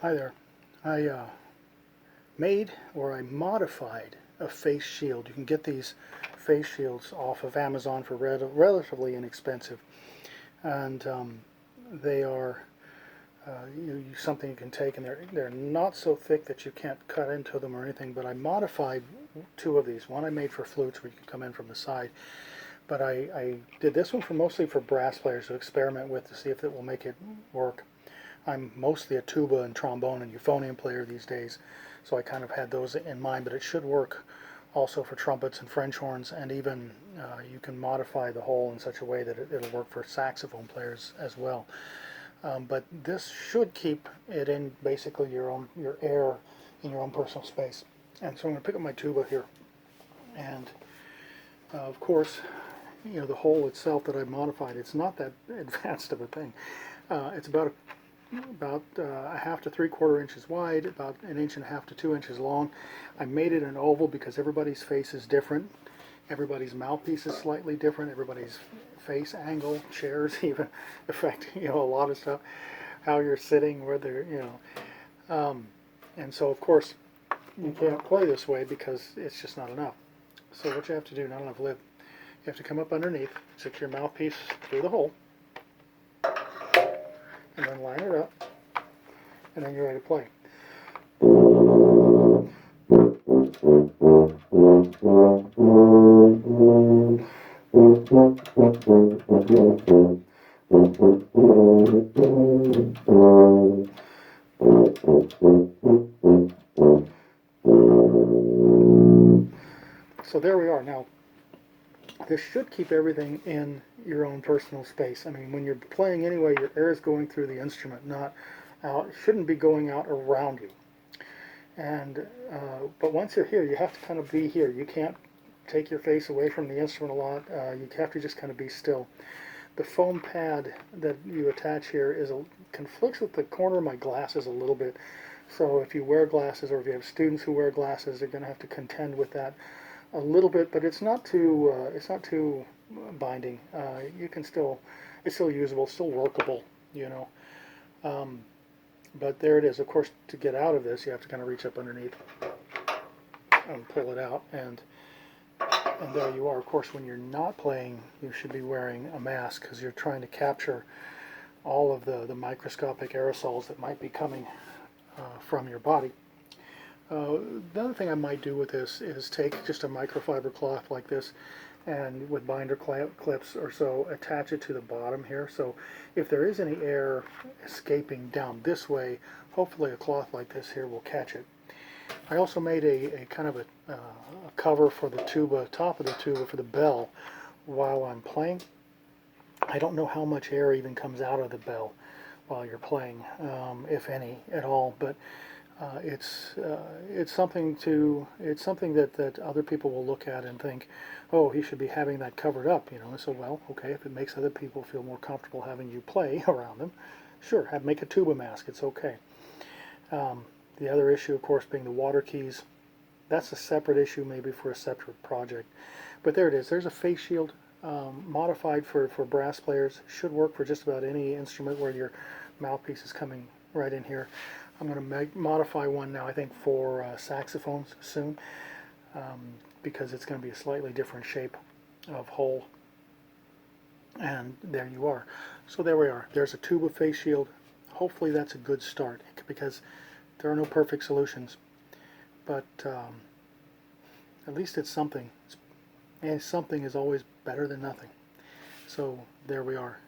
Hi there. I made or I modified a face shield. You can get these face shields off of Amazon for relatively inexpensive, and they are something you can take, and they're not so thick that you can't cut into them or anything. But I modified two of these. One I made for flutes, where you can come in from the side, but I did this one mostly for brass players to experiment with to see if it will make it work. I'm mostly a tuba and trombone and euphonium player these days, so I kind of had those in mind, but it should work also for trumpets and French horns, and even you can modify the hole in such a way that it'll work for saxophone players as well. But this should keep it in basically your air in your own personal space. And so I'm going to pick up my tuba here, and of course, the hole itself that I modified, it's not that advanced of a thing. It's about a half to 3/4 inches wide, about 1.5 to 2 inches long. I made it an oval because everybody's face is different. Everybody's mouthpiece is slightly different. Everybody's face angle, chairs even affect a lot of stuff. How you're sitting, whether and so of course you can't play this way because it's just not enough. So what you have to do, not enough lip, you have to come up underneath, stick your mouthpiece through the hole, and then line it up, and then you're ready to play. So there we are. Now, this should keep everything in your own personal space. I mean, when you're playing anyway, your air is going through the instrument, not out. It shouldn't be going out around you. And but once you're here, you have to kind of be here. You can't take your face away from the instrument a lot. You have to just kind of be still. The foam pad that you attach here conflicts with the corner of my glasses a little bit. So if you wear glasses, or if you have students who wear glasses, they're going to have to contend with that a little bit. But it's not too binding. It's still usable, still workable. But there it is. Of course, to get out of this, you have to kind of reach up underneath and pull it out, and there you are. Of course, when you're not playing, you should be wearing a mask because you're trying to capture all of the microscopic aerosols that might be coming from your body. The other thing I might do with this is take just a microfiber cloth like this, and with binder clips or so, attach it to the bottom here. So if there is any air escaping down this way, hopefully a cloth like this here will catch it. I also made a kind of a cover for the tuba, top of the tuba for the bell while I'm playing. I don't know how much air even comes out of the bell while you're playing, if any at all, but it's something that other people will look at and think, oh, he should be having that covered up, So, well, okay, if it makes other people feel more comfortable having you play around them, sure, make a tuba mask. It's okay. The other issue, of course, being the water keys. That's a separate issue, maybe for a separate project. But there it is. There's a face shield modified for brass players. Should work for just about any instrument where your mouthpiece is coming right in here. I'm going to modify one now, I think, for saxophones soon, because it's going to be a slightly different shape of hole. And there you are. So there we are. There's a tuba face shield. Hopefully that's a good start, because there are no perfect solutions. But at least it's something. And something is always better than nothing. So there we are.